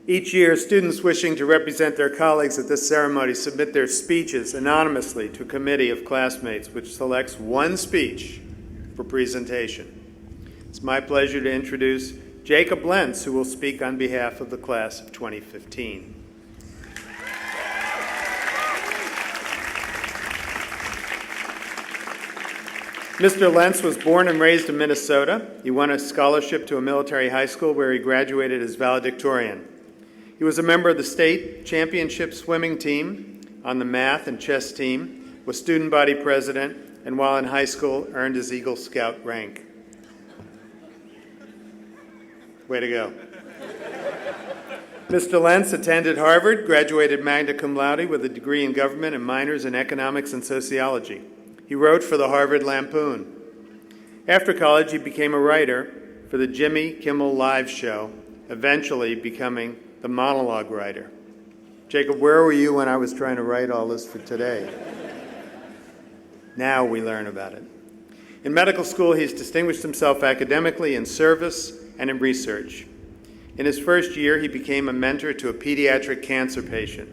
Each year, students wishing to represent their colleagues at this ceremony submit their speeches anonymously to a committee of classmates, which selects one speech for presentation. It's my pleasure to introduce Jacob Lentz, who will speak on behalf of the class of 2015. Mr. Lentz was born and raised in Minnesota. He won a scholarship to a military high school where he graduated as valedictorian. He was a member of the state championship swimming team, on the math and chess team, was student body president, and while in high school earned his Eagle Scout rank. Way to go. Mr. Lentz attended Harvard, graduated magna cum laude with a degree in government and minors in economics and sociology. He wrote for the Harvard Lampoon. After college, he became a writer for the Jimmy Kimmel Live show, eventually becoming the monologue writer. Jacob, where were you when I was trying to write all this for today? Now we learn about it. In medical school, he's distinguished himself academically in service and in research. In his first year, he became a mentor to a pediatric cancer patient.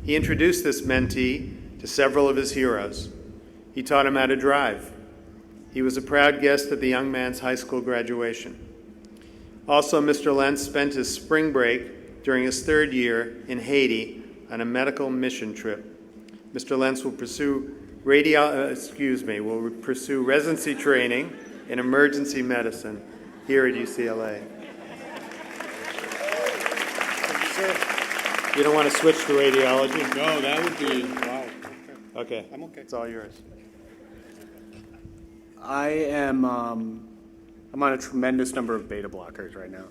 He introduced this mentee to several of his heroes. He taught him how to drive. He was a proud guest at the young man's high school graduation. Also, Mr. Lentz spent his spring break during his third year in Haiti on a medical mission trip. Mr. Lentz will pursue residency training in emergency medicine here at UCLA. You don't want to switch to radiology? No, that would be, wow. Okay. I'm okay. It's all yours. I'm on a tremendous number of beta blockers right now.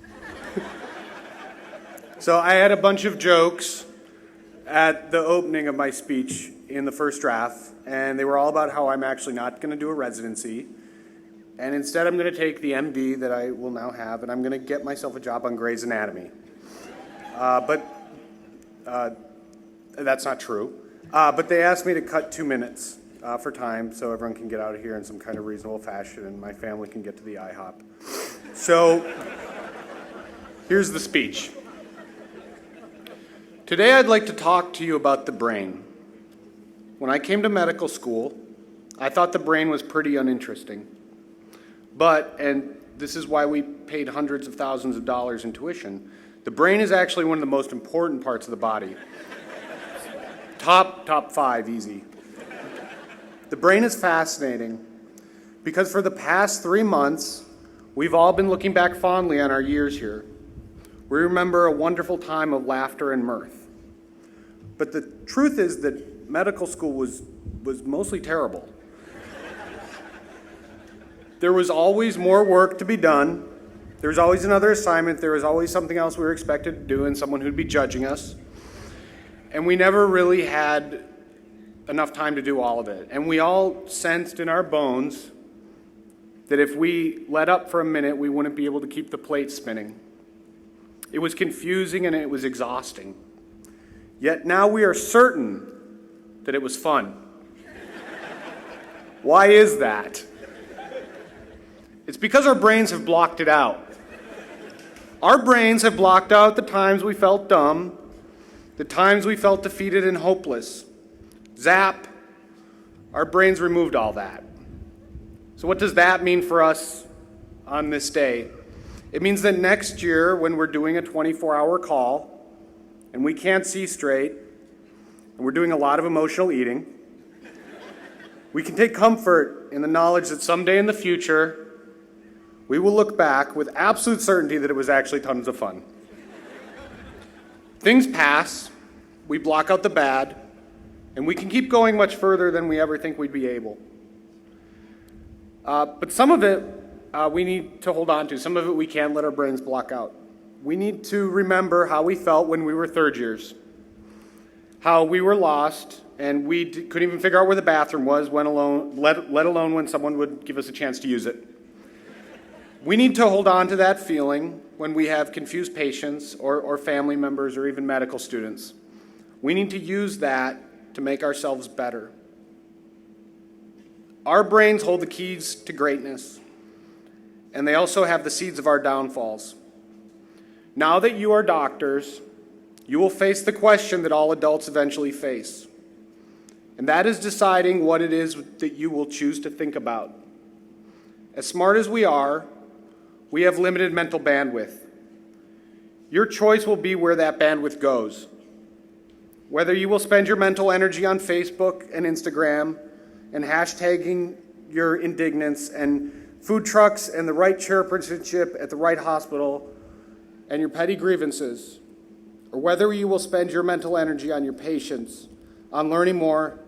So I had a bunch of jokes at the opening of my speech in the first draft, and they were all about how I'm actually not going to do a residency, and instead I'm going to take the MD that I will now have, and I'm going to get myself a job on Grey's Anatomy. But that's not true. But they asked me to cut 2 minutes for time so everyone can get out of here in some kind of reasonable fashion and my family can get to the IHOP. So here's the speech. Today I'd like to talk to you about the brain. When I came to medical school, I thought the brain was pretty uninteresting. But, and this is why we paid hundreds of thousands of dollars in tuition, the brain is actually one of the most important parts of the body. Top 5, easy. The brain is fascinating because for the past 3 months, we've all been looking back fondly on our years here. We remember a wonderful time of laughter and mirth. But the truth is that medical school was mostly terrible. There was always more work to be done. There was always another assignment. There was always something else we were expected to do and someone who'd be judging us. And we never really had enough time to do all of it. And we all sensed in our bones that if we let up for a minute, we wouldn't be able to keep the plate spinning. It was confusing and it was exhausting. Yet now we are certain that it was fun. Why is that? It's because our brains have blocked it out. Our brains have blocked out the times we felt dumb, the times we felt defeated and hopeless. Zap, our brains removed all that. So what does that mean for us on this day? It means that next year, when we're doing a 24-hour call, and we can't see straight, and we're doing a lot of emotional eating, we can take comfort in the knowledge that someday in the future, we will look back with absolute certainty that it was actually tons of fun. Things pass, we block out the bad, and we can keep going much further than we ever think we'd be able. But some of it we need to hold on to. Some of it we can't let our brains block out. We need to remember how we felt when we were third years, how we were lost and we couldn't even figure out where the bathroom was, let alone when someone would give us a chance to use it. We need to hold on to that feeling when we have confused patients or family members or even medical students. We need to use that to make ourselves better. Our brains hold the keys to greatness, and they also have the seeds of our downfalls. Now that you are doctors, you will face the question that all adults eventually face. And that is deciding what it is that you will choose to think about. As smart as we are, we have limited mental bandwidth. Your choice will be where that bandwidth goes. Whether you will spend your mental energy on Facebook and Instagram and hashtagging your indignance and food trucks and the right chairpersonship at the right hospital and your petty grievances, or whether you will spend your mental energy on your patients, on learning more,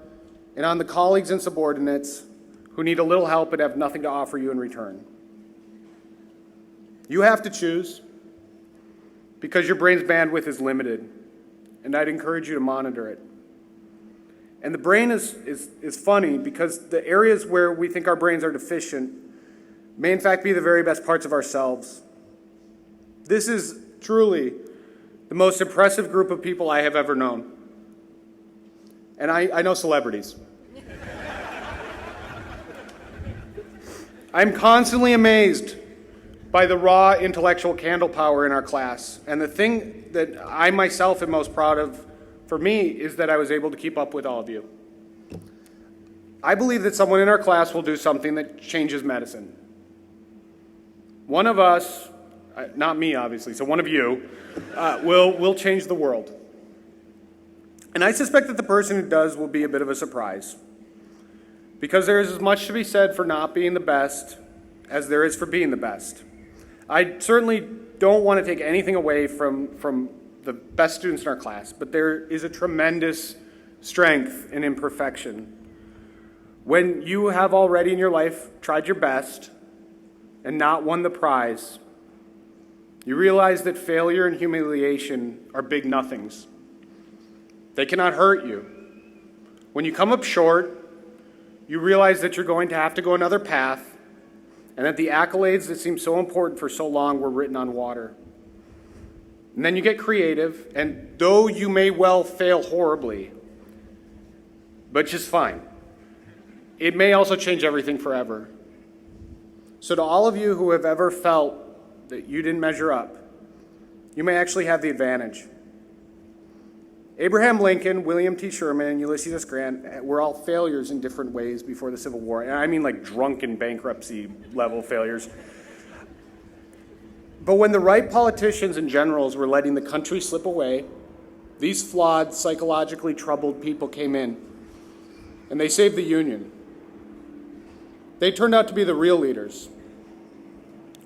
and on the colleagues and subordinates who need a little help and have nothing to offer you in return. You have to choose because your brain's bandwidth is limited, and I'd encourage you to monitor it. And the brain is funny because the areas where we think our brains are deficient may in fact be the very best parts of ourselves. This is truly the most impressive group of people I have ever known. And I know celebrities. I'm constantly amazed by the raw intellectual candle power in our class. And the thing that I myself am most proud of for me is that I was able to keep up with all of you. I believe that someone in our class will do something that changes medicine. One of us, not me obviously, so one of you, will change the world. And I suspect that the person who does will be a bit of a surprise. Because there is as much to be said for not being the best as there is for being the best. I certainly don't want to take anything away from the best students in our class, but there is a tremendous strength in imperfection. When you have already in your life tried your best and not won the prize, you realize that failure and humiliation are big nothings. They cannot hurt you. When you come up short, you realize that you're going to have to go another path, and that the accolades that seemed so important for so long were written on water. And then you get creative, and though you may well fail horribly, but just fine, it may also change everything forever. So to all of you who have ever felt that you didn't measure up, you may actually have the advantage. Abraham Lincoln, William T. Sherman, and Ulysses S. Grant were all failures in different ways before the Civil War. And I mean like drunken bankruptcy level failures. But when the right politicians and generals were letting the country slip away, these flawed, psychologically troubled people came in, and they saved the Union. They turned out to be the real leaders,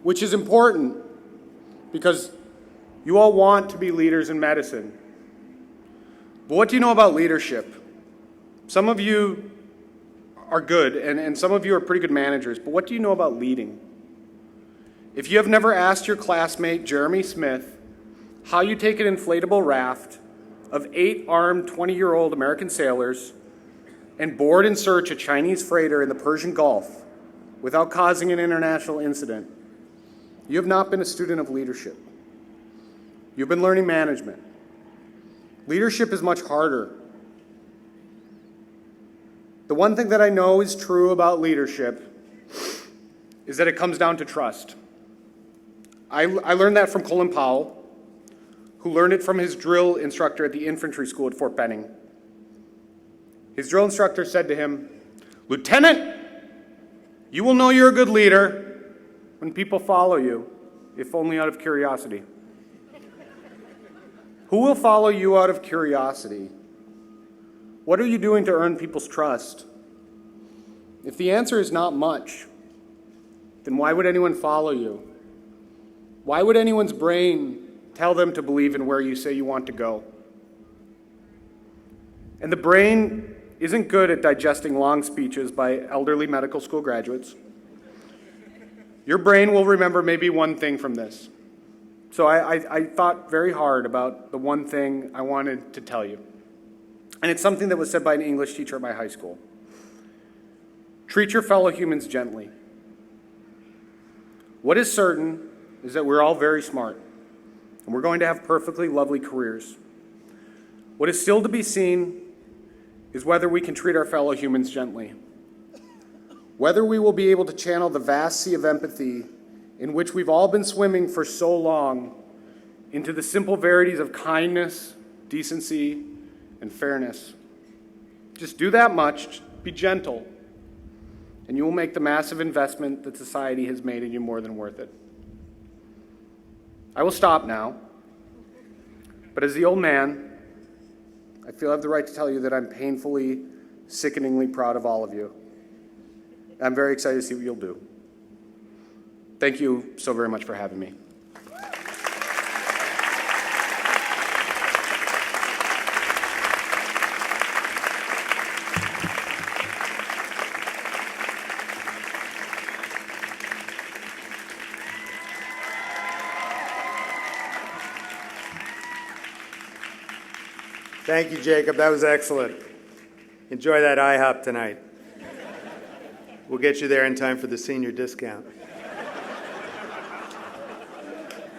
which is important because you all want to be leaders in medicine. But what do you know about leadership? Some of you are good, and some of you are pretty good managers, but what do you know about leading? If you have never asked your classmate, Jeremy Smith, how you take an inflatable raft of 8 armed 20-year-old American sailors and board and search a Chinese freighter in the Persian Gulf without causing an international incident, you have not been a student of leadership. You've been learning management. Leadership is much harder. The one thing that I know is true about leadership is that it comes down to trust. I learned that from Colin Powell, who learned it from his drill instructor at the infantry school at Fort Benning. His drill instructor said to him, "Lieutenant, you will know you're a good leader when people follow you, if only out of curiosity." Who will follow you out of curiosity? What are you doing to earn people's trust? If the answer is not much, then why would anyone follow you? Why would anyone's brain tell them to believe in where you say you want to go? And the brain isn't good at digesting long speeches by elderly medical school graduates. Your brain will remember maybe one thing from this. So I thought very hard about the one thing I wanted to tell you. And it's something that was said by an English teacher at my high school. Treat your fellow humans gently. What is certain is that we're all very smart, and we're going to have perfectly lovely careers. What is still to be seen is whether we can treat our fellow humans gently. Whether we will be able to channel the vast sea of empathy in which we've all been swimming for so long into the simple verities of kindness decency, and fairness. Just do that much, be gentle, and you will make the massive investment that society has made in you more than worth it. I will stop now, but as the old man, I feel I have the right to tell you that I'm painfully, sickeningly proud of all of you. I'm very excited to see what you'll do. Thank you so very much for having me. Thank you, Jacob. That was excellent. Enjoy that IHOP tonight. We'll get you there in time for the senior discount.